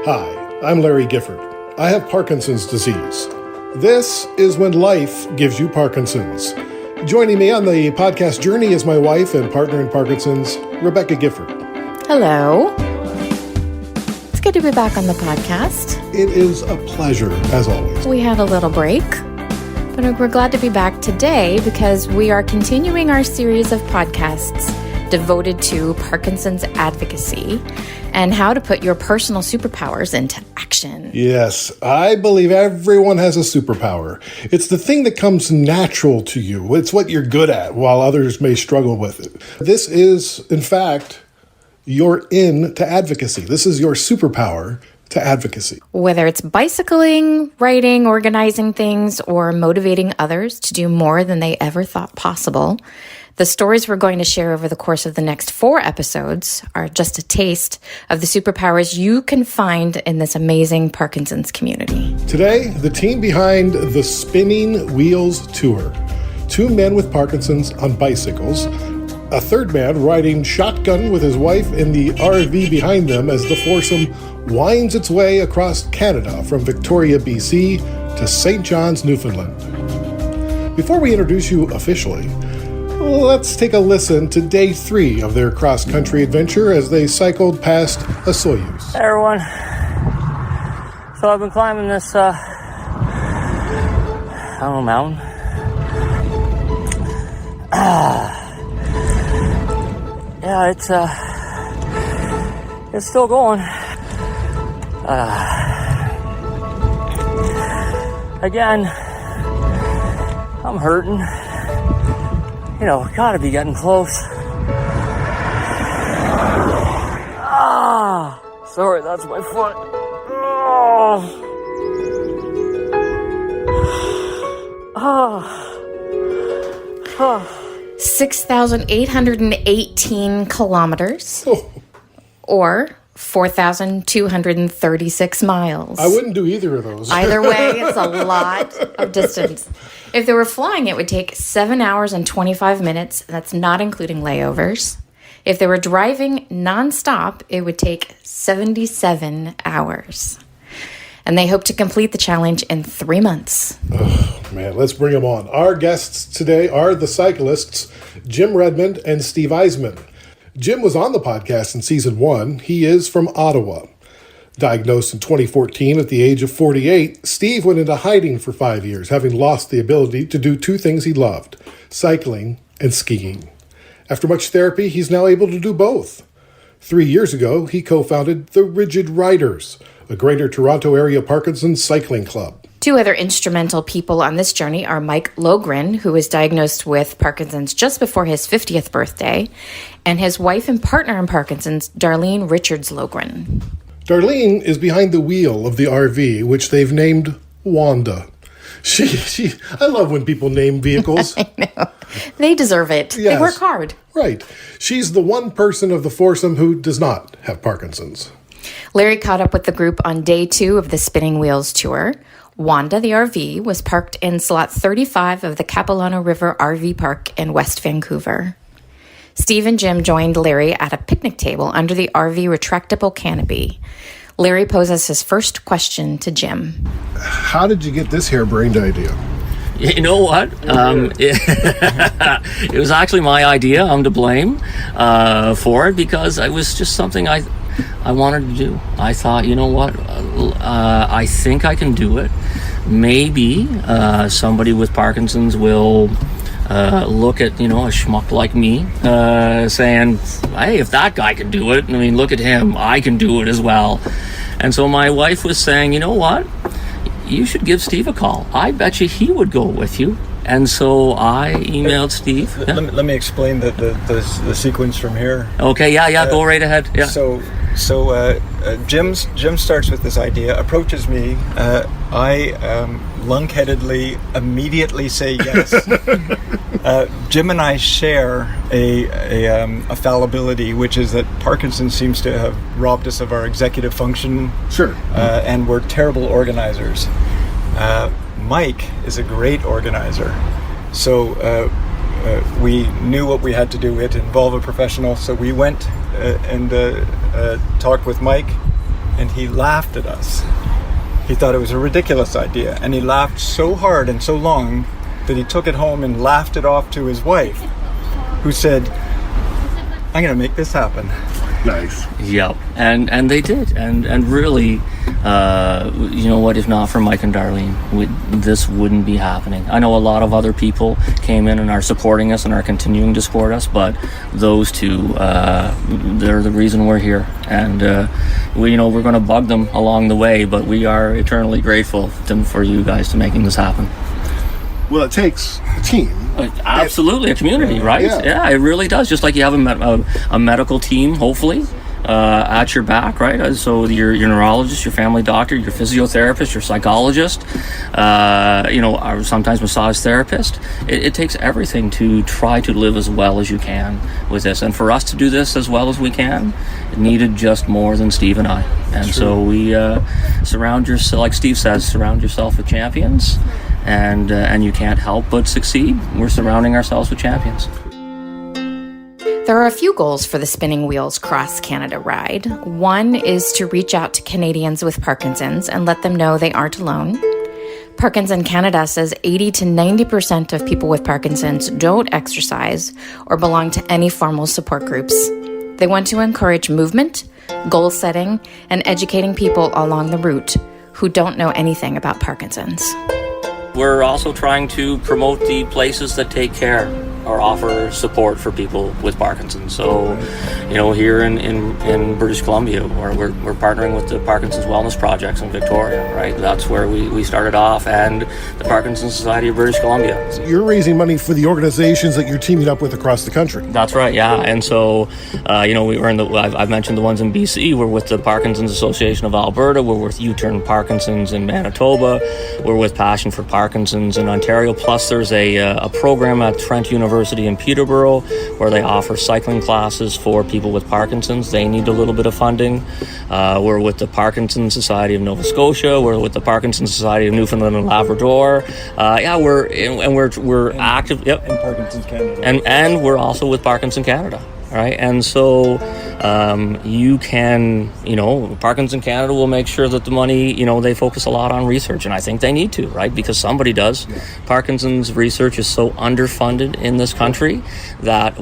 Hi, I'm Larry Gifford. I have Parkinson's disease. This is when life gives you Parkinson's. Joining me on the podcast journey is my wife and partner in Parkinson's, Rebecca Gifford. Hello. It's good to be back on the podcast. It is a pleasure, as always. We had a little break, but we're glad to be back today because we are continuing our series of podcasts devoted to Parkinson's advocacy and how to put your personal superpowers into action. Yes, I believe everyone has a superpower. It's the thing that comes natural to you. It's what you're good at, while others may struggle with it. This is, in fact, your in to advocacy. This is your superpower to advocacy. Whether it's bicycling, writing, organizing things, or motivating others to do more than they ever thought possible, the stories we're going to share over the course of the next 4 episodes are just a taste of the superpowers you can find in this amazing Parkinson's community. Today, the team behind the Spinning Wheels Tour. 2 men with Parkinson's on bicycles, a third man riding shotgun with his wife in the RV behind them as the foursome winds its way across Canada from Victoria, BC to St. John's, Newfoundland. Before we introduce you officially, let's take a listen to day 3 of their cross-country adventure as they cycled past a Soyuz. Hey everyone. So I've been climbing this, mountain. Yeah, it's still going. Again, I'm hurting. Gotta be getting close. Sorry, that's my foot. 6,818 kilometers, or 4,236 miles. I wouldn't do either of those. Either way, it's a lot of distance. If they were flying, it would take 7 hours and 25 minutes. That's not including layovers. If they were driving nonstop, it would take 77 hours. And they hope to complete the challenge in 3 months. Oh, man, let's bring them on. Our guests today are the cyclists, Jim Redmond and Steve Iseman. Jim was on the podcast in season 1. He is from Ottawa. Diagnosed in 2014 at the age of 48, Steve went into hiding for 5 years, having lost the ability to do 2 things he loved, cycling and skiing. After much therapy, he's now able to do both. 3 years ago, he co-founded the Rigid Riders, a Greater Toronto Area Parkinson's cycling club. 2 other instrumental people on this journey are Mike Loghrin, who was diagnosed with Parkinson's just before his 50th birthday, and his wife and partner in Parkinson's, Darlene Richards-Loghrin. Darlene is behind the wheel of the RV, which they've named WANDA. I love when people name vehicles. I know. They deserve it. Yes. They work hard. Right. She's the one person of the foursome who does not have Parkinson's. Larry caught up with the group on day 2 of the Spinning Wheels tour. WANDA, the RV, was parked in slot 35 of the Capilano River RV Park in West Vancouver. Steve and Jim joined Larry at a picnic table under the RV retractable canopy. Larry poses his first question to Jim. How did you get this harebrained idea? You know what? It was actually my idea. I'm to blame for it because it was just something I wanted to do. I thought, you know what? I think I can do it. Maybe somebody with Parkinson's will look at, a schmuck like me, saying, hey, if that guy can do it, look at him, I can do it as well. And so my wife was saying, you know what? You should give Steve a call. I bet you he would go with you. And so I emailed Steve. Let me explain the sequence from here. Okay, go right ahead. Yeah. So Jim starts with this idea, approaches me. I lunk-headedly immediately say yes. Jim and I share a fallibility, which is that Parkinson seems to have robbed us of our executive function. Sure. And we're terrible organizers. Mike is a great organizer. So we knew what we had to do. We had to involve a professional. So we went and talked with Mike. and he laughed at us. He thought it was a ridiculous idea, and he laughed so hard and so long that he took it home and laughed it off to his wife, who said, "I'm going to make this happen." Nice. Yep, and they did, and really, you know what? If not for Mike and Darlene, this wouldn't be happening. I know a lot of other people came in and are supporting us and are continuing to support us, but those two, they're the reason we're here, and we're going to bug them along the way, but we are eternally grateful for you guys to making this happen. Well, it takes a team. Absolutely, a community, right? Yeah, it really does. Just like you have a medical team, hopefully, at your back, right? So your neurologist, your family doctor, your physiotherapist, your psychologist, or sometimes massage therapist. It takes everything to try to live as well as you can with this. And for us to do this as well as we can, it needed just more than Steve and I. And so we surround yourself, like Steve says, surround yourself with champions. And you can't help but succeed. We're surrounding ourselves with champions. There are a few goals for the Spinning Wheels Cross Canada ride. One is to reach out to Canadians with Parkinson's and let them know they aren't alone. Parkinson Canada says 80 to 90% of people with Parkinson's don't exercise or belong to any formal support groups. They want to encourage movement, goal setting, and educating people along the route who don't know anything about Parkinson's. We're also trying to promote the places that take care or offer support for people with Parkinson's. So, here in British Columbia, we're partnering with the Parkinson's Wellness Projects in Victoria, right? That's where we started off, and the Parkinson's Society of British Columbia. You're raising money for the organizations that you're teaming up with across the country. That's right, yeah. And so, we were I've mentioned the ones in BC. We're with the Parkinson's Association of Alberta. We're with U-Turn Parkinson's in Manitoba. We're with Passion for Parkinson's in Ontario. Plus, there's a program at Trent University in Peterborough where they offer cycling classes for people with Parkinson's. They need a little bit of funding. We're with the Parkinson Society of Nova Scotia. We're with the Parkinson Society of Newfoundland and Labrador. We're active. Yep. And Parkinson's Canada. And we're also with Parkinson Canada. Right, and so you can, Parkinson Canada will make sure that the money, they focus a lot on research, and I think they need to, right, because somebody does. Yeah. Parkinson's research is so underfunded in this country that,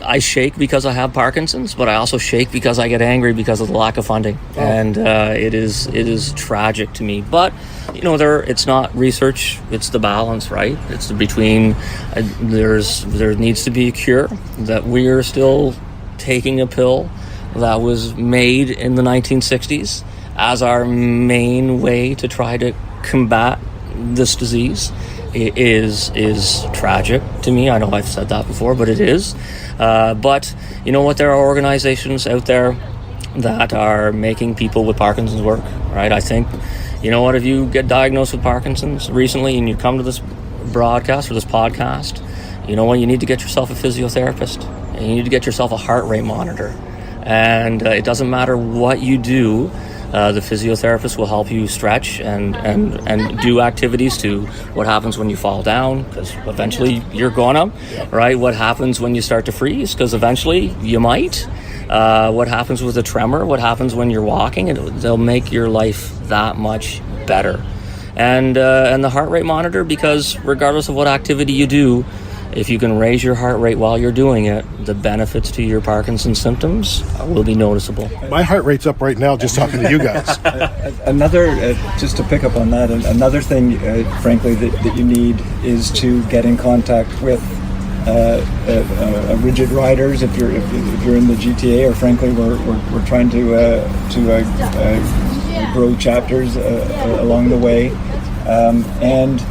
I shake because I have Parkinson's, but I also shake because I get angry because of the lack of funding, and it is tragic to me. But it's not research; it's the balance, right? It's between there needs to be a cure. That we are still taking a pill that was made in the 1960s as our main way to try to combat this disease. It is tragic to me. I know I've said that before, but it is. But you know what? There are organizations out there that are making people with Parkinson's work, right? I think, if you get diagnosed with Parkinson's recently and you come to this broadcast or this podcast, you need to get yourself a physiotherapist. And you need to get yourself a heart rate monitor. And it doesn't matter what you do. The physiotherapist will help you stretch and do activities to what happens when you fall down, because eventually you're gonna, right? What happens when you start to freeze, because eventually you might. What happens with a tremor, what happens when you're walking, they'll make your life that much better. And the heart rate monitor, because regardless of what activity you do, if you can raise your heart rate while you're doing it, the benefits to your Parkinson's symptoms will be noticeable. My heart rate's up right now just talking to you guys. Another, just to pick up on that, another thing, frankly, that you need is to get in contact with rigid riders. If you're in the GTA, or frankly, we're trying to grow chapters along the way, and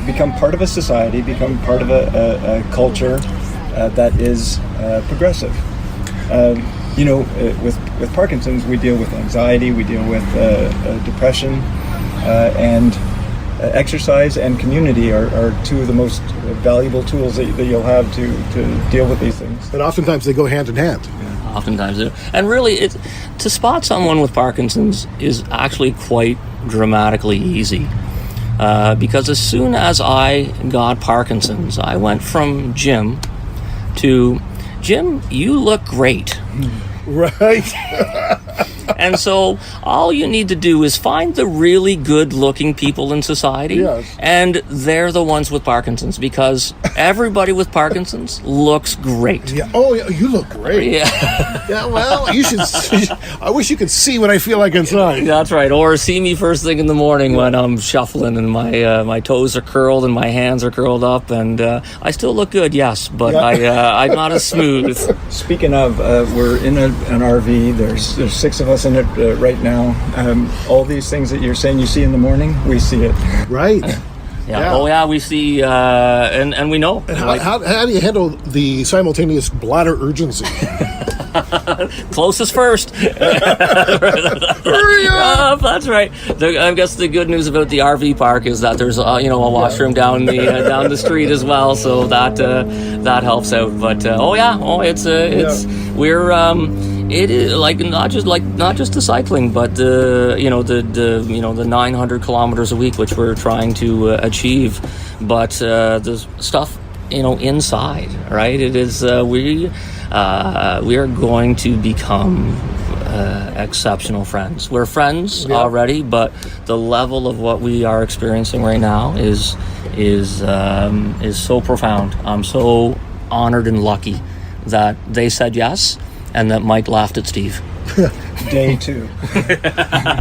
become part of a society, become part of a culture that is progressive. With Parkinson's, we deal with anxiety, we deal with depression, and exercise and community are two of the most valuable tools that you'll have to deal with these things. And oftentimes they go hand in hand. Yeah, oftentimes they do. And really, to spot someone with Parkinson's is actually quite dramatically easy. Because as soon as I got Parkinson's, I went from Jim to Jim, you look great. Right. And so all you need to do is find the really good-looking people in society, Yes. and they're the ones with Parkinson's, because everybody with Parkinson's looks great. Yeah. Oh, yeah, you look great. Yeah. Yeah, well, you should. I wish you could see what I feel like inside. That's right. Or see me first thing in the morning when I'm shuffling and my toes are curled and my hands are curled up, and I still look good, yes, but Yeah. I'm not as smooth. Speaking of, we're in an RV. There's 6 of us in it right now. All these things that you're saying you see in the morning, we see it. Right. Yeah. Yeah. Oh yeah, we see, and we know. And how do you handle the simultaneous bladder urgency? Closest first. Hurry up! That's right. I guess the good news about the RV park is that there's a washroom down the street as well, so that helps out. But we're it is like not just the cycling, but the 900 kilometers a week, which we're trying to achieve, but the stuff inside, right? It is we are going to become exceptional friends. We're friends already, but the level of what we are experiencing right now is so profound. I'm so honored and lucky that they said yes, and that Mike laughed at Steve. Day 2.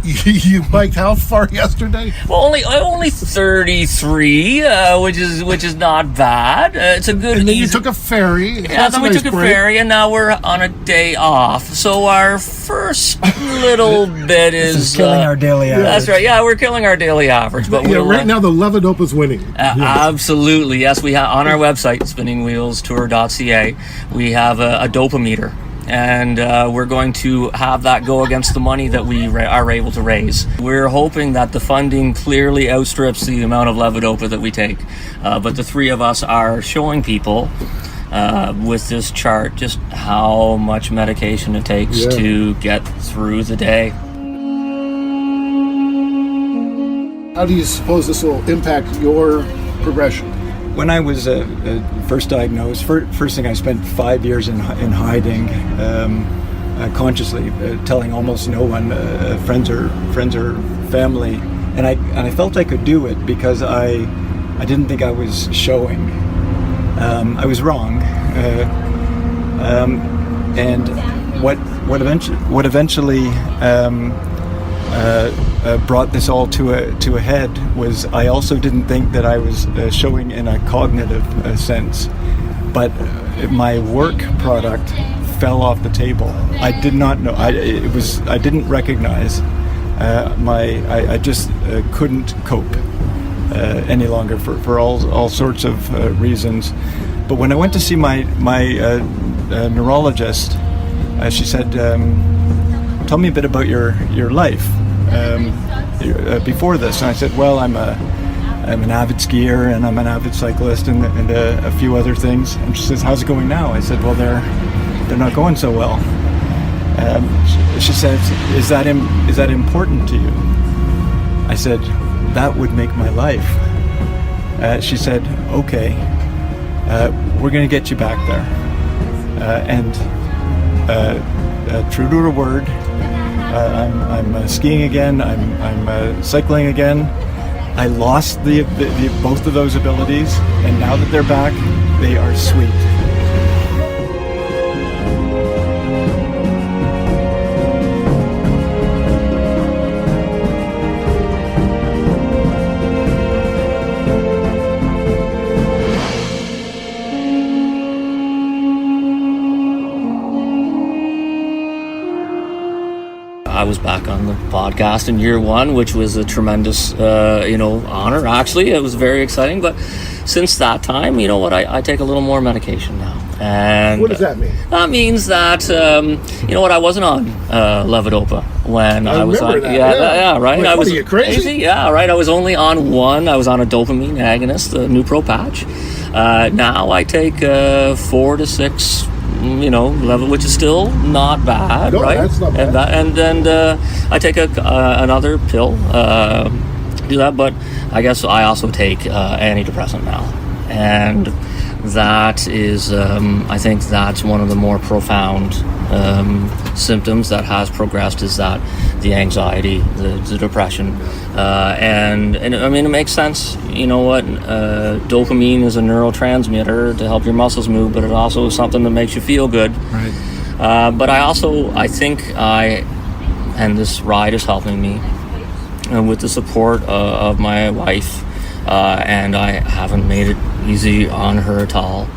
You biked how far yesterday? Well, only 33, which is not bad. It's a good. And then you easy- took a ferry. Yeah, That's then a we nice took a break. ferry, and now we're on a day off. So our first little bit is killing our daily average. That's right. Yeah, we're killing our daily average. But Yeah, we'll, right now the Levodopa's winning. absolutely, yes. We have on our website, spinningwheelstour.ca, we have a dopameter. And we're going to have that go against the money that we are able to raise. We're hoping that the funding clearly outstrips the amount of levodopa that we take. But the 3 of us are showing people with this chart just how much medication it takes to get through the day. How do you suppose this will impact your progression? When I was first diagnosed, first thing I spent 5 years in hiding, consciously telling almost no one, friends or family, and I felt I could do it because I didn't think I was showing. I was wrong, and what eventually brought this all to a head was I also didn't think that I was showing in a cognitive sense, but my work product fell off the table. I did not know. I didn't recognize I just couldn't cope any longer for all sorts of reasons. But when I went to see my neurologist, she said, "Tell me a bit about your life before this." And I said, "Well, I'm an avid skier and I'm an avid cyclist and a few other things." And she says, "How's it going now?" I said, "Well, they're not going so well." She said, "Is that important to you?" I said, "That would make my life." She said, "Okay, we're going to get you back there." And true to her word, I'm skiing again. I'm cycling again. I lost the both of those abilities, and now that they're back, they are sweet. I was back on the podcast in year 1, which was a tremendous, honor. Actually, it was very exciting. But since that time, you know what? I take a little more medication now. And What does that mean? That means that I wasn't on levodopa when I was on. remember that, yeah. Right. Like, I was what are you, crazy? Yeah, right. I was only on one. I was on a dopamine agonist, the Nupro patch. Now I take 4 to 6. Level, which is still not bad, No, right? that's not bad. And I take another pill do that, but I guess I also take antidepressant now. And that is, I think that's one of the more profound symptoms that has progressed, is that the anxiety, the depression, and I mean, it makes sense. You know what? Dopamine is a neurotransmitter to help your muscles move, but it also is something that makes you feel good. Right. But I think and this ride is helping me with the support of my wife, and I haven't made it easy on her at all.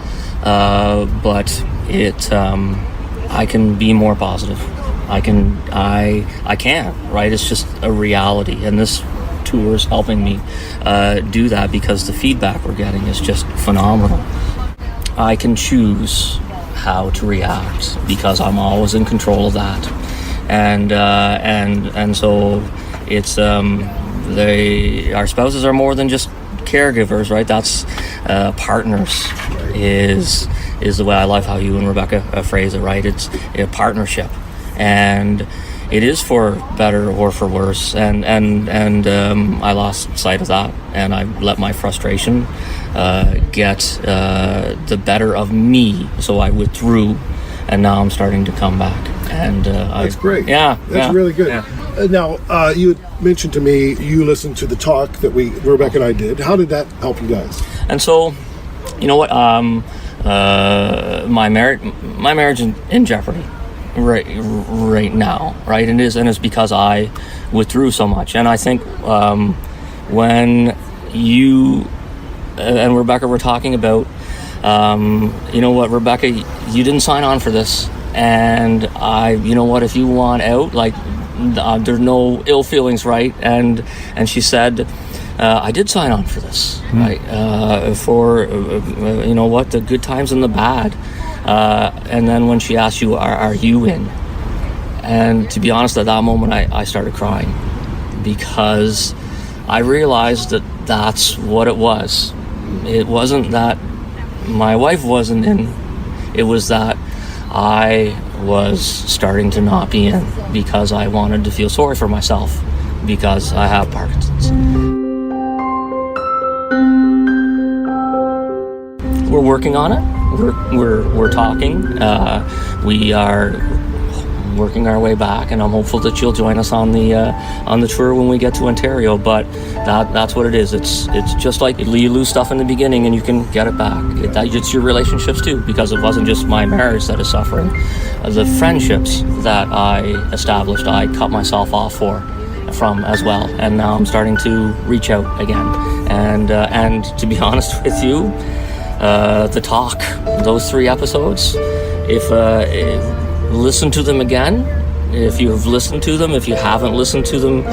But I can be more positive. I can, right? It's just a reality, and this tour is helping me do that, because the feedback we're getting is just phenomenal. I can choose how to react because I'm always in control of that, and so it's our spouses are more than just caregivers, right? That's partners is the way I love how you and Rebecca phrase it, right? It's a partnership, and it is for better or for worse, and I lost sight of that, and I let my frustration get the better of me, so I withdrew, and now I'm starting to come back, and that's great. That's really good. Yeah. Now, you had mentioned to me you listened to the talk that Rebecca and I did. How did that help you guys? And so, you know what? My marriage in jeopardy right now, right? And it's because I withdrew so much. And I think when you and Rebecca were talking about, you know what, Rebecca, you didn't sign on for this, and you know what, if you want out, like, there's no ill feelings, right? And she said, I did sign on for this, right? For you know what, the good times and the bad. And then when she asked you, are you in? And to be honest, at that moment, I started crying, because I realized that that's what it was. It wasn't that my wife wasn't in. It was that I was starting to not be in, because I wanted to feel sorry for myself, because I have Parkinson's. We're working on it. We're talking. We are working our way back, and I'm hopeful that you'll join us on the tour when we get to Ontario. But that's what it is. It's just like you lose stuff in the beginning and you can get it back. It's your relationships too, because it wasn't just my marriage that is suffering. The friendships that I established, I cut myself off from as well, and now I'm starting to reach out again. And to be honest with you, the talk, those 3 episodes, if listen to them again. If you've listened to them, if you haven't listened to them,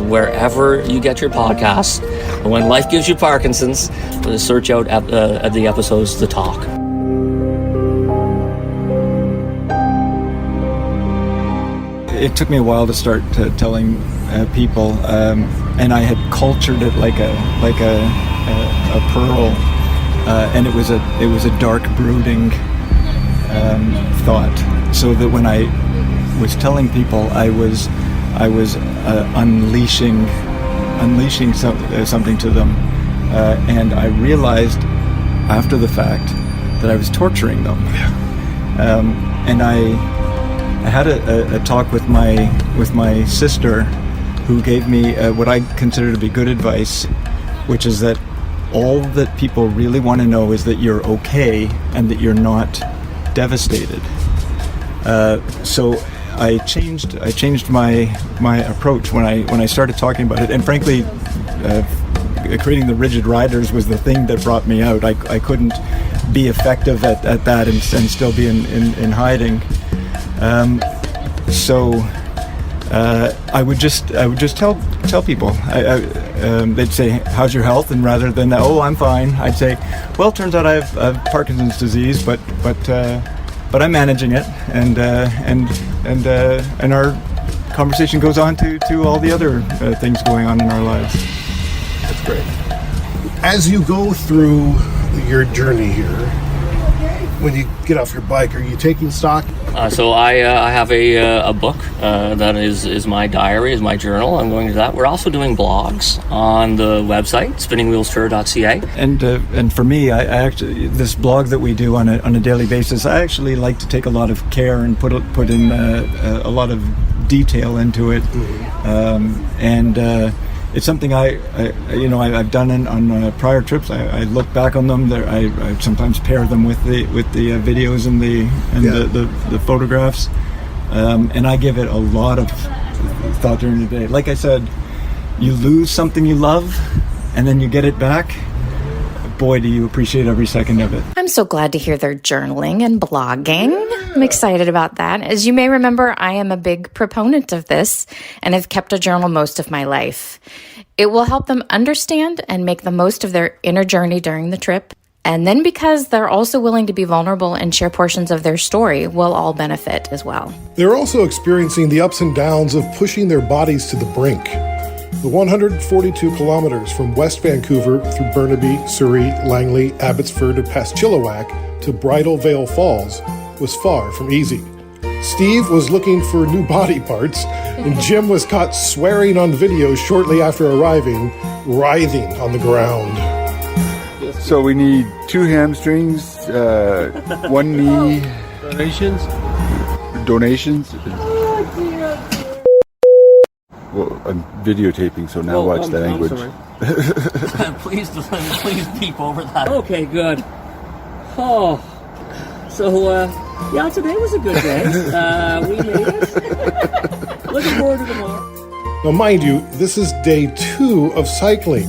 wherever you get your podcasts, when life gives you Parkinson's, search out the episodes, The Talk. It took me a while to start telling people, and I had cultured it like a pearl, and it was a dark, brooding thought. So that when I was telling people, I was unleashing something to them, and I realized after the fact that I was torturing them. And I had a talk with my sister, who gave me what I consider to be good advice, which is that all that people really want to know is that you're okay and that you're not devastated. So I changed my approach when I started talking about it, and frankly, creating the rigid riders was the thing that brought me out. I couldn't be effective at that and still be in hiding. So I would just tell people. They'd say, "How's your health?" And rather than, "Oh, I'm fine," I'd say, "Well, turns out I have Parkinson's disease, but I'm managing it," and our conversation goes on to all the other things going on in our lives. That's great. As you go through your journey here, when you get off your bike? Are you taking stock? So I have a book that is my diary, is my journal. I'm going to that. We're also doing blogs on the website, spinningwheelstour.ca. And for me, I actually, this blog that we do on a daily basis, I actually like to take a lot of care and put in a lot of detail into it. It's something I've done on prior trips. I look back on them. I sometimes pair them with the videos and the photographs, and I give it a lot of thought during the day. Like I said, you lose something you love, and then you get it back. Boy, do you appreciate every second of it. I'm so glad to hear they're journaling and blogging. I'm excited about that. As you may remember, I am a big proponent of this and have kept a journal most of my life. It will help them understand and make the most of their inner journey during the trip. And then because they're also willing to be vulnerable and share portions of their story, we'll all benefit as well. They're also experiencing the ups and downs of pushing their bodies to the brink. The 142 kilometers from West Vancouver through Burnaby, Surrey, Langley, Abbotsford, and past Chilliwack to Bridal Veil Falls was far from easy. Steve was looking for new body parts, and Jim was caught swearing on video shortly after arriving, writhing on the ground. So we need 2 hamstrings, 1 knee. Donations? Well, I'm videotaping, so now watch the language. Please peep over that. Okay, good. Oh, so yeah, today was a good day. We made it. Looking forward to tomorrow. Now, mind you, this is day 2 of cycling.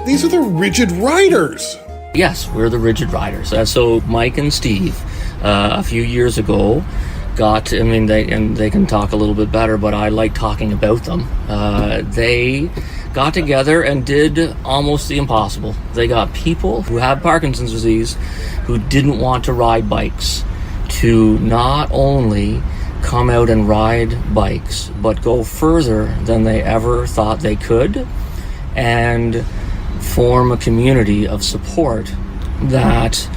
These are the Rigid Riders. Yes, we're the Rigid Riders. So Mike and Steve, a few years ago, they can talk a little bit better, but I like talking about them. They got together and did almost the impossible. They got people who have Parkinson's disease who didn't want to ride bikes to not only come out and ride bikes, but go further than they ever thought they could and form a community of support that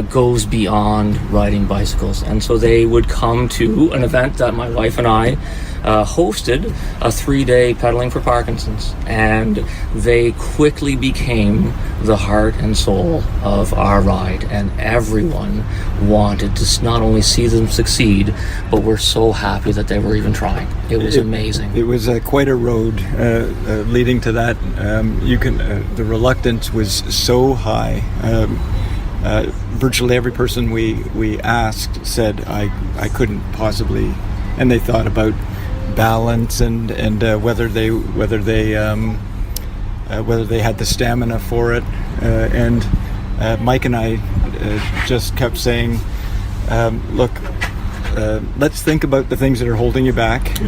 goes beyond riding bicycles. And so they would come to an event that my wife and I hosted, a 3-day pedaling for Parkinson's, and they quickly became the heart and soul of our ride, and everyone wanted to not only see them succeed, but we're so happy that they were even trying. It was amazing. It was quite a road leading to that. The reluctance was so high. Virtually every person we asked said I couldn't possibly, and they thought about balance and whether they had the stamina for it, and Mike and I just kept saying, look, let's think about the things that are holding you back.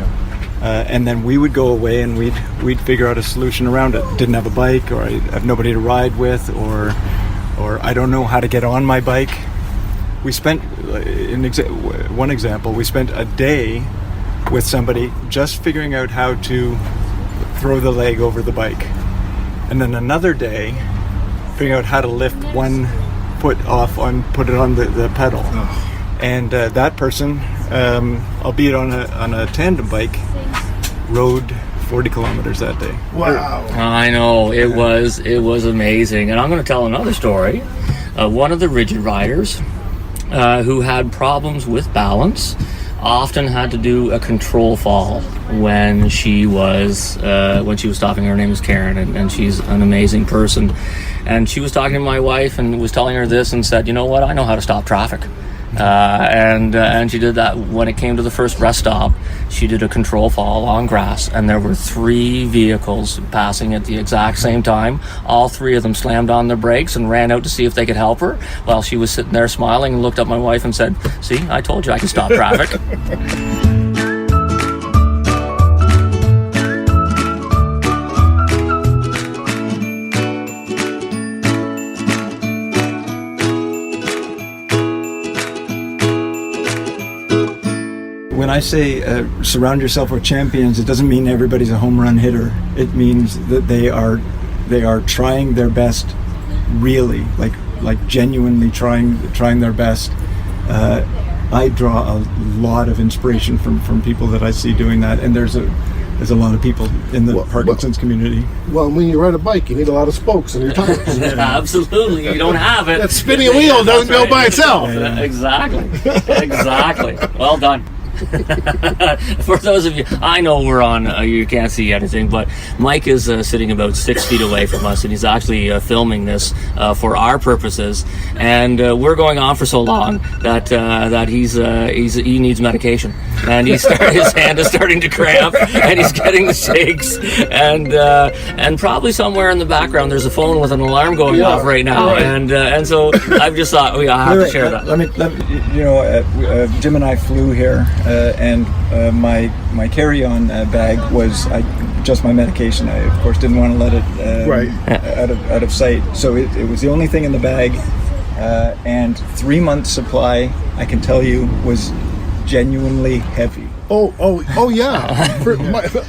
And then we would go away and we'd figure out a solution around it. Didn't have a bike, or I have nobody to ride with, or I don't know how to get on my bike. We spent, one example, we spent a day with somebody just figuring out how to throw the leg over the bike. And then another day, figuring out how to lift one foot off put it on the pedal. Oh. And that person, albeit on a tandem bike, rode 40 kilometers that day. Wow. I know, it was amazing. And I'm going to tell another story. One of the Rigid Riders who had problems with balance often had to do a control fall when she was stopping. Her name is Karen, and she's an amazing person. And she was talking to my wife and was telling her this and said, you know what, I know how to stop traffic. And she did that. When it came to the first rest stop, she did a control fall on grass, and there were 3 vehicles passing at the exact same time. All 3 of them slammed on their brakes and ran out to see if they could help her, while she was sitting there smiling and looked at my wife and said, see, I told you I could stop traffic. When I say surround yourself with champions, it doesn't mean everybody's a home run hitter. It means that they are trying their best, really, like like genuinely trying their best. I draw a lot of inspiration from people that I see doing that, and there's a lot of people in the Parkinson's community. Well, when you ride a bike, you need a lot of spokes in your tires. Absolutely, you don't have it. That spinning wheel doesn't go by itself. Exactly. Well done. For those of you, I know we're on, you can't see anything, but Mike is sitting about 6 feet away from us, and he's actually filming this for our purposes, and we're going on for so long that he needs medication, and his hand is starting to cramp, and he's getting the shakes, and probably somewhere in the background there's a phone with an alarm going off right now, and so I've just thought I have to share that. Let me Jim and I flew here. And my carry-on bag was just my medication. I, of course, didn't want to let it out of sight. So it was the only thing in the bag. And 3 months' supply, I can tell you, was genuinely heavy. Oh yeah.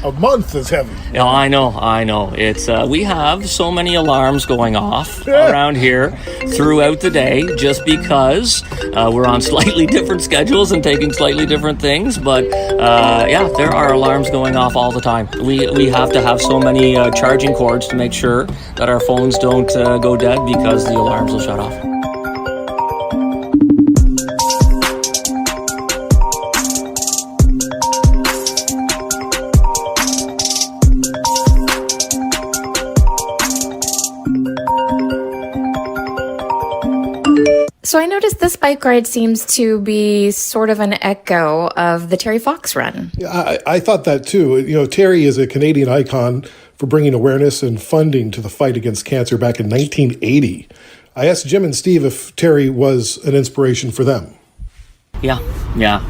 A month is heavy. No, I know. It's we have so many alarms going off around here throughout the day, just because we're on slightly different schedules and taking slightly different things. But there are alarms going off all the time. We have to have so many charging cords to make sure that our phones don't go dead, because the alarms will shut off. So I noticed this bike ride seems to be sort of an echo of the Terry Fox run. Yeah, I thought that too. You know, Terry is a Canadian icon for bringing awareness and funding to the fight against cancer back in 1980. I asked Jim and Steve if Terry was an inspiration for them. Yeah.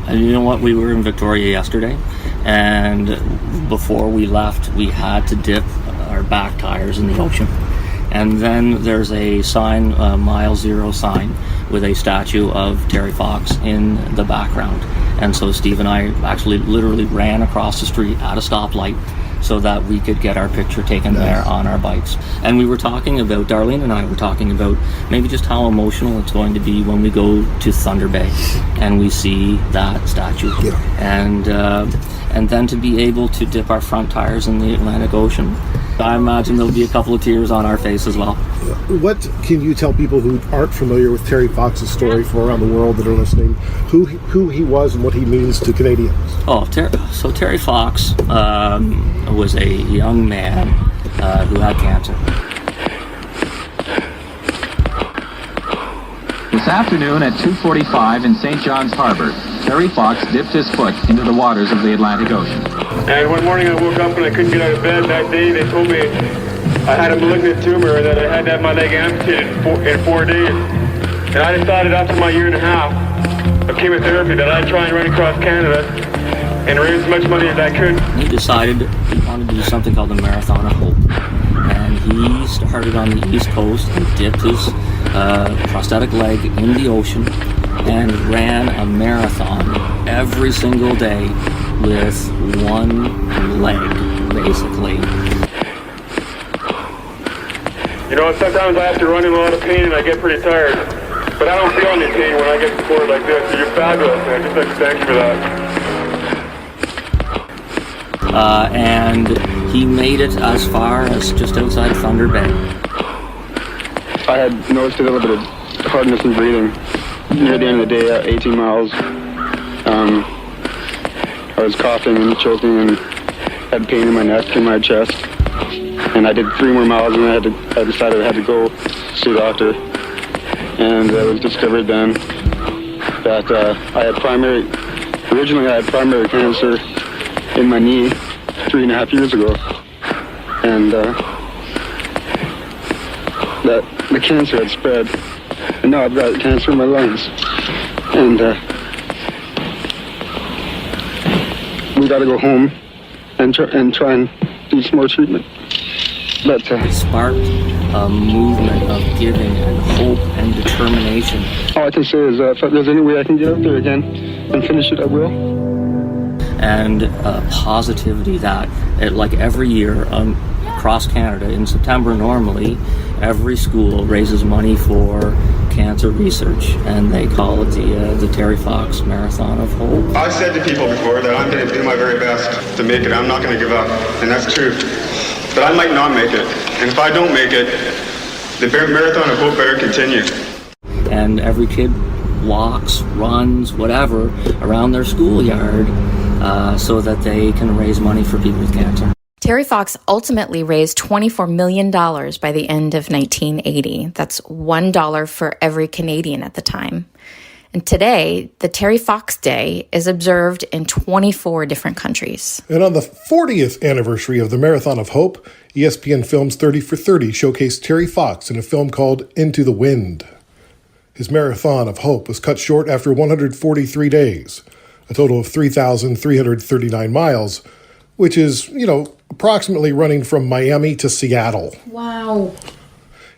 And you know what? We were in Victoria yesterday, and before we left, we had to dip our back tires in the ocean. And then there's a sign, a Mile Zero sign, with a statue of Terry Fox in the background. And so Steve and I actually literally ran across the street at a stoplight so that we could get our picture taken there on our bikes. And we were talking about, Darlene and I were talking about maybe just how emotional it's going to be when we go to Thunder Bay and we see that statue. And then to be able to dip our front tires in the Atlantic Ocean, I imagine there'll be a couple of tears on our face as well. What can you tell people who aren't familiar with Terry Fox's story for around the world that are listening, who he was and what he means to Canadians? So Terry Fox was a young man who had cancer. This afternoon at 2:45 in St. John's Harbor, Terry Fox dipped his foot into the waters of the Atlantic Ocean. And one morning I woke up and I couldn't get out of bed. That day they told me I had a malignant tumor and that I had to have my leg amputated in 4 days. And I decided after my 1.5 years of chemotherapy that I'd try and run across Canada and raise as much money as I could. He decided he wanted to do something called the Marathon of Hope. And he started on the East Coast and dipped his prosthetic leg in the ocean and ran a marathon every single day with one leg, basically. You know, sometimes I have to run in a lot of pain and I get pretty tired. But I don't feel any pain when I get to sport like this. So you're fabulous, and I'd just like to thank you for that. And he made it as far as just outside Thunder Bay. I had noticed a little bit of hardness in breathing near the end of the day at 18 miles. I was coughing and choking and had pain in my neck and my chest. And I did 3 more miles and I decided I had to go see the doctor. And it was discovered then that originally I had primary cancer in my knee 3.5 years ago. And that the cancer had spread, and now I've got cancer in my lungs, and we got to go home and try and do some more treatment. But it sparked a movement of giving and hope and determination. All I can say is if there's any way I can get out there again and finish it, I will. And positivity that, like every year, across Canada. In September, normally, every school raises money for cancer research, and they call it the Terry Fox Marathon of Hope. I've said to people before that I'm going to do my very best to make it. I'm not going to give up, and that's true. But I might not make it, and if I don't make it, the Marathon of Hope better continue. And every kid walks, runs, whatever, around their schoolyard so that they can raise money for people with cancer. Terry Fox ultimately raised $24 million by the end of 1980. That's $1 for every Canadian at the time. And today, the Terry Fox Day is observed in 24 different countries. And on the 40th anniversary of the Marathon of Hope, ESPN Films 30 for 30 showcased Terry Fox in a film called Into the Wind. His Marathon of Hope was cut short after 143 days, a total of 3,339 miles, which is, approximately running from Miami to Seattle. Wow.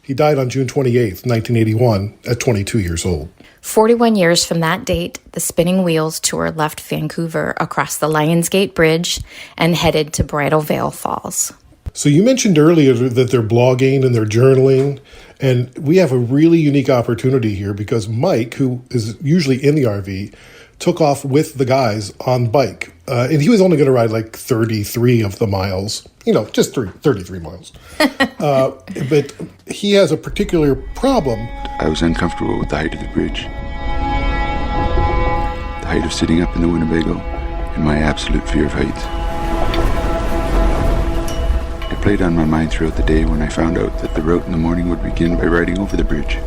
He died on June 28th, 1981, at 22 years old. 41 years from that date, the Spinning Wheels Tour left Vancouver across the Lionsgate Bridge and headed to Bridal Veil Falls. So you mentioned earlier that they're blogging and they're journaling, and we have a really unique opportunity here because Mike, who is usually in the RV, took off with the guys on bike. And he was only going to ride like 33 of the miles, just 33 miles. But he has a particular problem. I was uncomfortable with the height of the bridge. The height of sitting up in the Winnebago and my absolute fear of heights. It played on my mind throughout the day when I found out that the route in the morning would begin by riding over the bridge.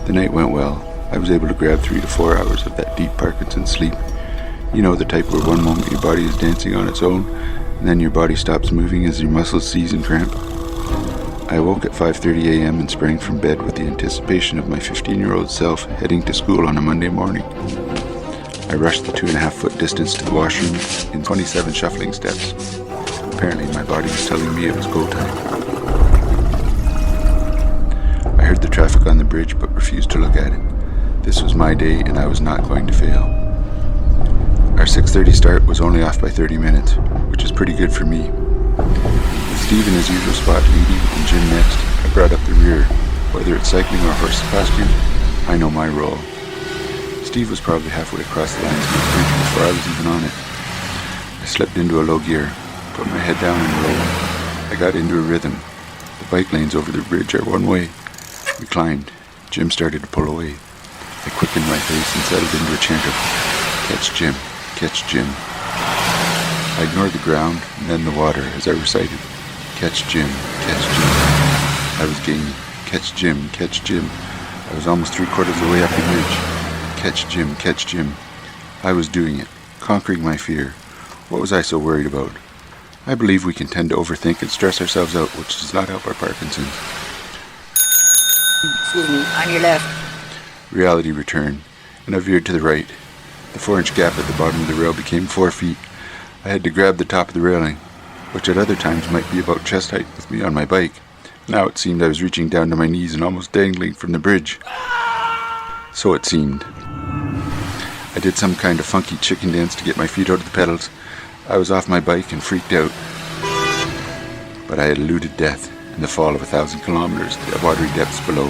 The night went well. I was able to grab 3 to 4 hours of that deep Parkinson sleep. The type where one moment your body is dancing on its own, and then your body stops moving as your muscles seize and cramp. I awoke at 5:30 a.m. and sprang from bed with the anticipation of my 15-year-old self heading to school on a Monday morning. I rushed the 2.5-foot distance to the washroom in 27 shuffling steps. Apparently my body was telling me it was go time. I heard the traffic on the bridge but refused to look at it. This was my day and I was not going to fail. Our 6:30 start was only off by 30 minutes, which is pretty good for me. With Steve in his usual spot leading and Jim next, I brought up the rear. Whether it's cycling or horse costume, I know my role. Steve was probably halfway across the Lionsgate Bridge before I was even on it. I slipped into a low gear, put my head down and rolled. I got into a rhythm. The bike lanes over the bridge are one way. We climbed. Jim started to pull away. I quickened my pace and settled into a chant of, "Catch Jim, catch Jim." I ignored the ground and then the water as I recited, "Catch Jim, catch Jim." I was gaining. Catch Jim, catch Jim. I was almost 3/4 of the way up the ridge. Catch Jim, catch Jim. I was doing it, conquering my fear. What was I so worried about? I believe we can tend to overthink and stress ourselves out, which does not help our Parkinson's. Excuse me, on your left. Reality returned, and I veered to the right. The 4-inch gap at the bottom of the rail became 4 feet. I had to grab the top of the railing, which at other times might be about chest height with me on my bike. Now it seemed I was reaching down to my knees and almost dangling from the bridge. So it seemed. I did some kind of funky chicken dance to get my feet out of the pedals. I was off my bike and freaked out. But I had eluded death and the fall of 1,000 kilometers to the watery depths below.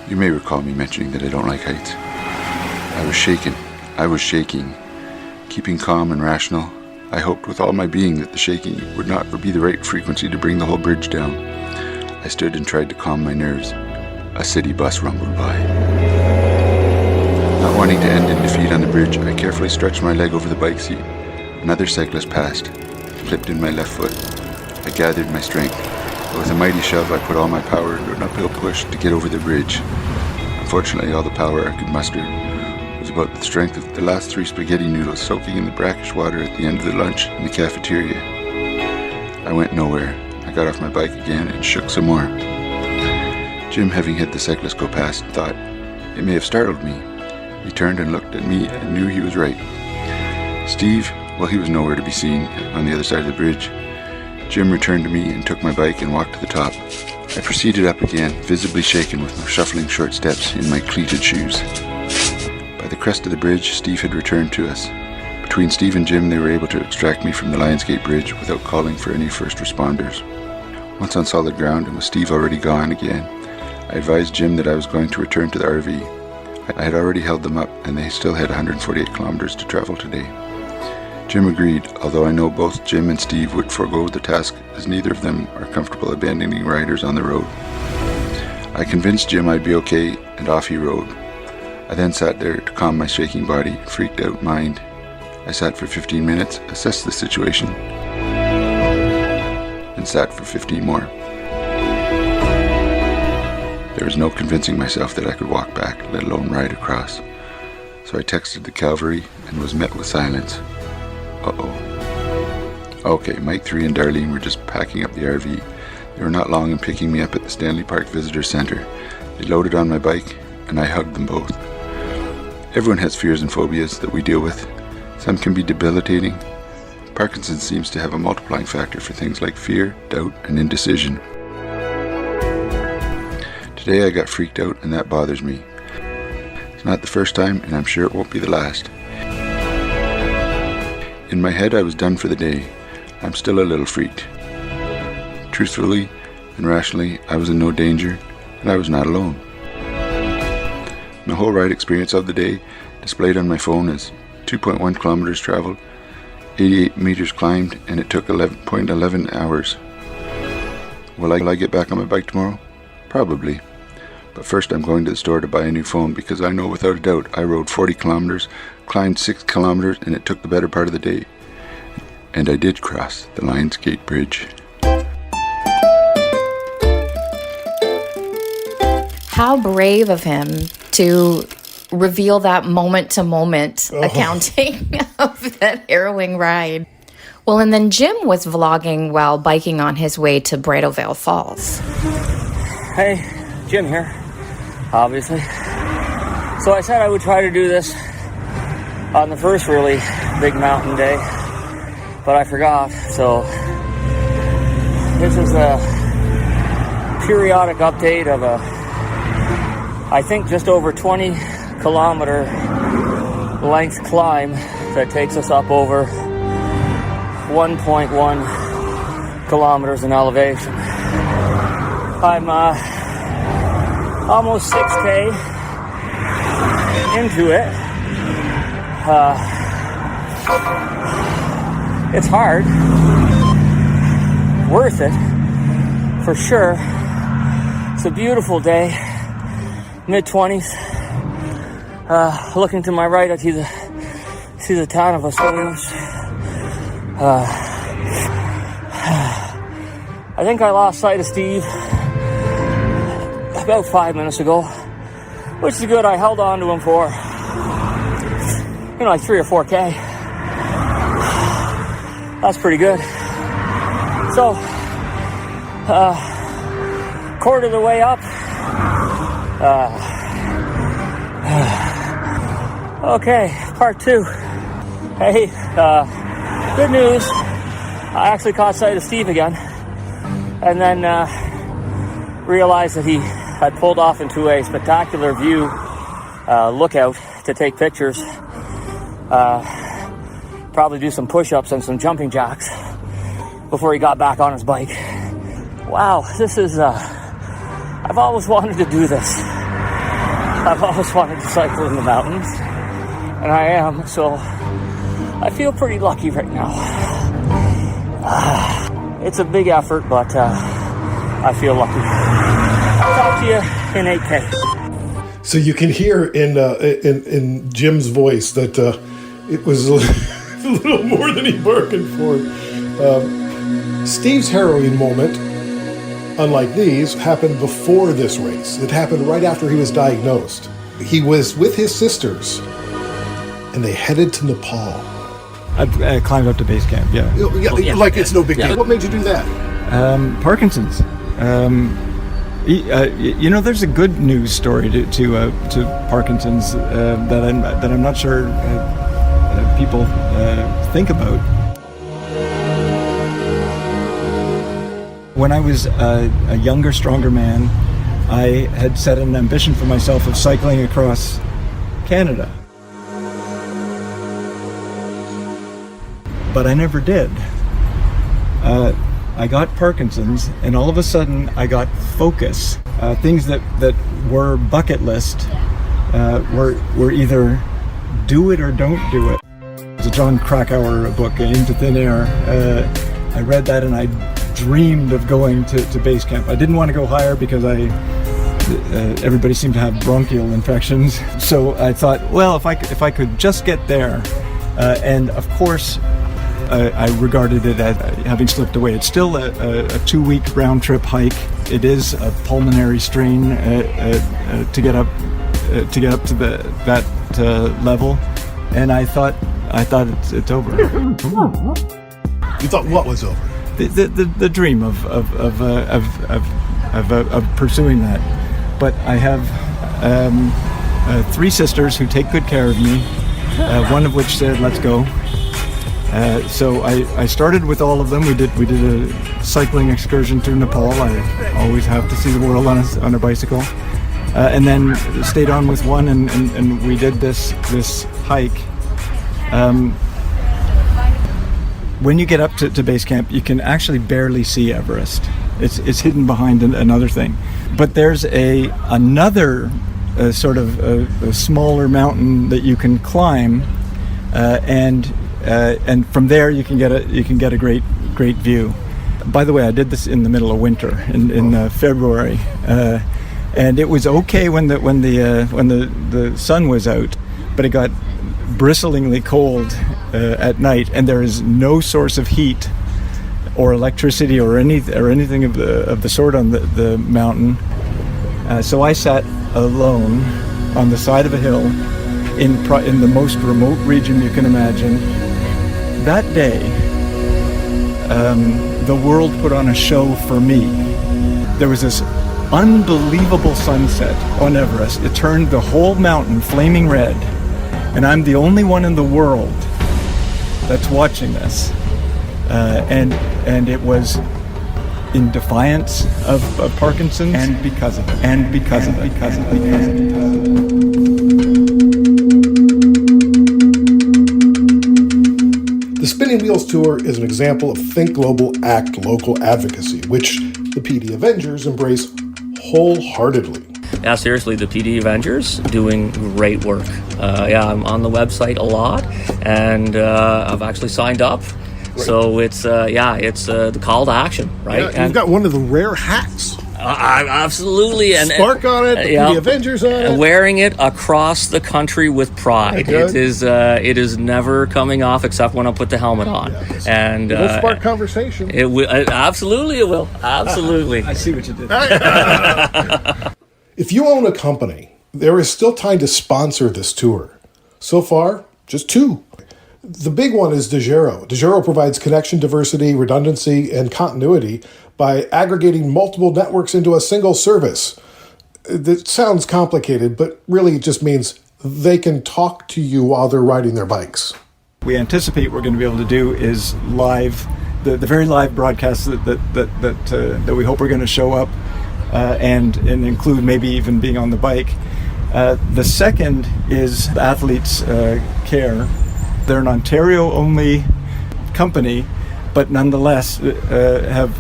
You may recall me mentioning that I don't like heights. I was shaken. I was shaking. Keeping calm and rational, I hoped with all my being that the shaking would not be the right frequency to bring the whole bridge down. I stood and tried to calm my nerves. A city bus rumbled by. Not wanting to end in defeat on the bridge, I carefully stretched my leg over the bike seat. Another cyclist passed, clipped in my left foot. I gathered my strength. With a mighty shove, I put all my power into an uphill push to get over the bridge. Unfortunately, all the power I could muster was about the strength of the last 3 spaghetti noodles soaking in the brackish water at the end of the lunch in the cafeteria. I went nowhere. I got off my bike again and shook some more. Jim, having hit the cyclist go past, thought it may have startled me. He turned and looked at me and knew he was right. Steve, well, he was nowhere to be seen on the other side of the bridge. Jim returned to me and took my bike and walked to the top. I proceeded up again, visibly shaken with my shuffling short steps in my cleated shoes. By the crest of the bridge, Steve had returned to us. Between Steve and Jim, they were able to extract me from the Lionsgate Bridge without calling for any first responders. Once on solid ground, and with Steve already gone again, I advised Jim that I was going to return to the RV. I had already held them up, and they still had 148 kilometers to travel today. Jim agreed, although I know both Jim and Steve would forego the task as neither of them are comfortable abandoning riders on the road. I convinced Jim I'd be okay, and off he rode. I then sat there to calm my shaking body and freaked out mind. I sat for 15 minutes, assessed the situation, and sat for 15 more. There was no convincing myself that I could walk back, let alone ride across. So I texted the cavalry and was met with silence. Uh-oh. Okay, Mike 3 and Darlene were just packing up the RV. They were not long in picking me up at the Stanley Park Visitor Center. They loaded on my bike, and I hugged them both. Everyone has fears and phobias that we deal with. Some can be debilitating. Parkinson seems to have a multiplying factor for things like fear, doubt, and indecision. Today I got freaked out, and that bothers me. It's not the first time, and I'm sure it won't be the last. In my head, I was done for the day. I'm still a little freaked. Truthfully and rationally, I was in no danger, and I was not alone. My whole ride experience of the day displayed on my phone is 2.1 kilometers traveled, 88 meters climbed, and it took 11.11 hours. Will I get back on my bike tomorrow? Probably. But first I'm going to the store to buy a new phone because I know without a doubt I rode 40 kilometers, climbed 6 kilometers, and it took the better part of the day. And I did cross the Lions Gate Bridge. How brave of him to reveal that moment-to-moment accounting of that harrowing ride. Well, and then Jim was vlogging while biking on his way to Bridal Veil Falls. Hey, Jim here, obviously. So I said I would try to do this on the first really big mountain day, but I forgot. So this is a periodic update of I think just over 20 kilometer length climb that takes us up over 1.1 kilometers in elevation. I'm almost 6K into it. It's hard. Worth it, for sure. It's a beautiful day. Mid-20s. Looking to my right, I see the town of Osoyoos. I think I lost sight of Steve about 5 minutes ago, which is good. I held on to him for, like 3 or 4K. That's pretty good. So, quarter of the way up. Okay, part 2. Hey, good news. I actually caught sight of Steve again, and then realized that he had pulled off into a spectacular view lookout to take pictures. Probably do some push-ups and some jumping jacks before he got back on his bike. Wow, this is, I've always wanted to do this. I've always wanted to cycle in the mountains, and I am, so I feel pretty lucky right now. It's a big effort, but I feel lucky. I'll talk to you in 8K. So you can hear in Jim's voice that it was a little more than he bargained for. Steve's harrowing moment, unlike these, happened before this race. It happened right after he was diagnosed. He was with his sisters, and they headed to Nepal. I climbed up to base camp, yeah. Like it's no big deal. What made you do that? Parkinson's. There's a good news story to Parkinson's that I'm not sure people think about. When I was a younger, stronger man, I had set an ambition for myself of cycling across Canada. But I never did. I got Parkinson's, and all of a sudden I got focus. Things that were bucket list were either do it or don't do it. It's a John Krakauer book, Into Thin Air. I read that and I dreamed of going to base camp. I didn't want to go higher because everybody seemed to have bronchial infections. So I thought, well, if I could just get there, and of course, I regarded it as having slipped away. It's still a 2-week round trip hike. It is a pulmonary strain to get up to that level, and I thought it's over. You thought what was over? The dream of pursuing that. But I have 3 sisters who take good care of me. One of which said, "Let's go." So I started with all of them. We did a cycling excursion through Nepal. I always have to see the world on a bicycle, and then stayed on with one, and we did this hike. When you get up to base camp, you can actually barely see Everest. It's hidden behind another thing, but there's another sort of a smaller mountain that you can climb, and from there you can get a great view. By the way, I did this in the middle of winter in February, and it was okay when the sun was out, but it got bristlingly cold at night, and there is no source of heat or electricity or anything of the sort on the mountain. So I sat alone on the side of a hill in the most remote region you can imagine. That day, the world put on a show for me. There was this unbelievable sunset on Everest. It turned the whole mountain flaming red, and I'm the only one in the world that's watching this. And it was in defiance of Parkinson, and because of it. The Spinning Wheels Tour is an example of Think Global, Act Local advocacy, which the PD Avengers embrace wholeheartedly. Yeah, seriously, the PD Avengers doing great work. I'm on the website a lot, and I've actually signed up. Right. So it's the call to action, right? Yeah, you've got one of the rare hats. Absolutely, and Spark on it, the PD Avengers on it. Wearing it across the country with pride. It is never coming off except when I put the helmet on. Yeah, and it'll spark conversation. It will absolutely. It will absolutely. I see what you did. If you own a company, there is still time to sponsor this tour. So far, just 2. The big one is DeGero. DeGero provides connection diversity, redundancy, and continuity by aggregating multiple networks into a single service. It sounds complicated, but really it just means they can talk to you while they're riding their bikes. We anticipate we're going to be able to do is live, the very live broadcasts that we hope are going to show up and include maybe even being on the bike. The second is Athletes Care. They're an Ontario-only company, but nonetheless have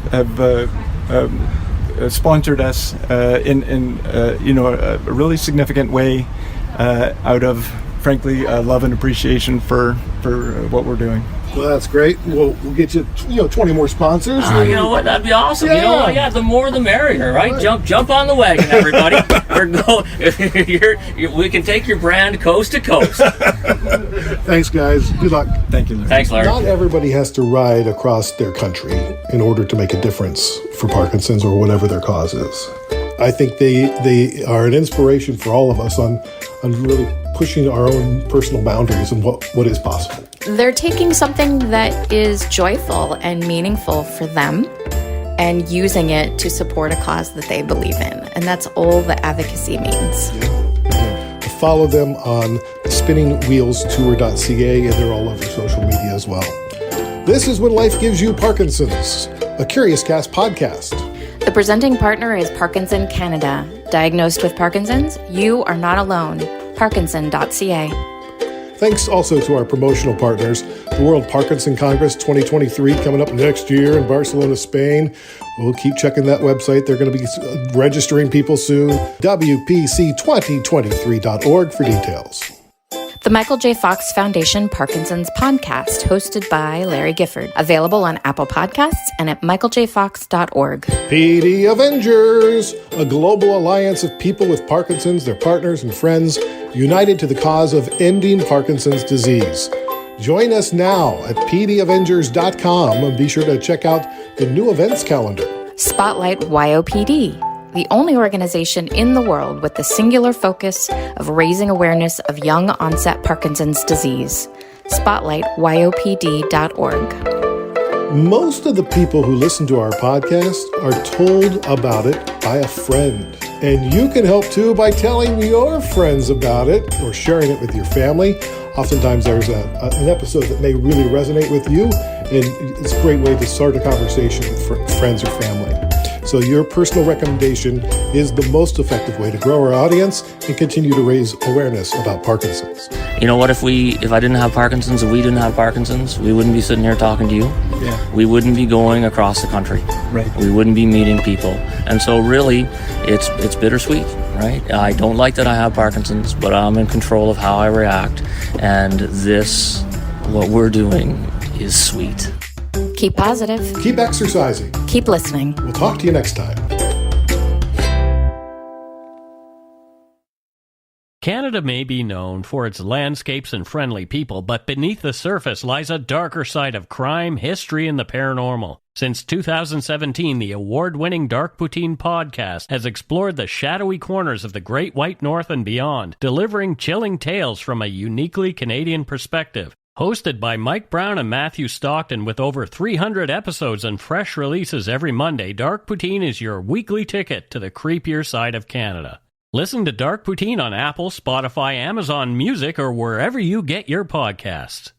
sponsored us in a really significant way out of, frankly, love and appreciation for what we're doing. Well, that's great. We'll get you 20 more sponsors. You know what? That'd be awesome. Yeah. The more the merrier, right? Jump on the wagon, everybody. We can take your brand coast to coast. Thanks, guys. Good luck. Thank you, Larry. Thanks, Larry. Not everybody has to ride across their country in order to make a difference for Parkinson's or whatever their cause is. I think they are an inspiration for all of us on really pushing our own personal boundaries and what is possible. They're taking something that is joyful and meaningful for them and using it to support a cause that they believe in. And that's all that advocacy means. Yeah. Follow them on spinningwheelstour.ca, and they're all over social media as well. This is When Life Gives You Parkinson's, a Curious Cast podcast. The presenting partner is Parkinson Canada. Diagnosed with Parkinson's? You are not alone. Parkinson.ca. Thanks also to our promotional partners, the World Parkinson Congress 2023 coming up next year in Barcelona, Spain. We'll keep checking that website. They're going to be registering people soon. WPC2023.org for details. The Michael J. Fox Foundation Parkinson's podcast, hosted by Larry Gifford. Available on Apple Podcasts and at michaeljfox.org. PD Avengers, a global alliance of people with Parkinson's, their partners and friends, united to the cause of ending Parkinson's disease. Join us now at pdavengers.com and be sure to check out the new events calendar. Spotlight YOPD, the only organization in the world with the singular focus of raising awareness of young onset Parkinson's disease. SpotlightYOPD.org. Most of the people who listen to our podcast are told about it by a friend. And you can help too by telling your friends about it or sharing it with your family. Oftentimes there's an episode that may really resonate with you, and it's a great way to start a conversation with friends or family. So your personal recommendation is the most effective way to grow our audience and continue to raise awareness about Parkinson's. You know what, if I didn't have Parkinson's, if we didn't have Parkinson's, we wouldn't be sitting here talking to you. Yeah. We wouldn't be going across the country. Right. We wouldn't be meeting people. And so really, it's bittersweet, right? I don't like that I have Parkinson's, but I'm in control of how I react. And what we're doing is sweet. Keep positive. Keep exercising. Keep listening. We'll talk to you next time. Canada may be known for its landscapes and friendly people, but beneath the surface lies a darker side of crime, history, and the paranormal. Since 2017, the award-winning Dark Poutine podcast has explored the shadowy corners of the Great White North and beyond, delivering chilling tales from a uniquely Canadian perspective. Hosted by Mike Brown and Matthew Stockton with over 300 episodes and fresh releases every Monday, Dark Poutine is your weekly ticket to the creepier side of Canada. Listen to Dark Poutine on Apple, Spotify, Amazon Music, or wherever you get your podcasts.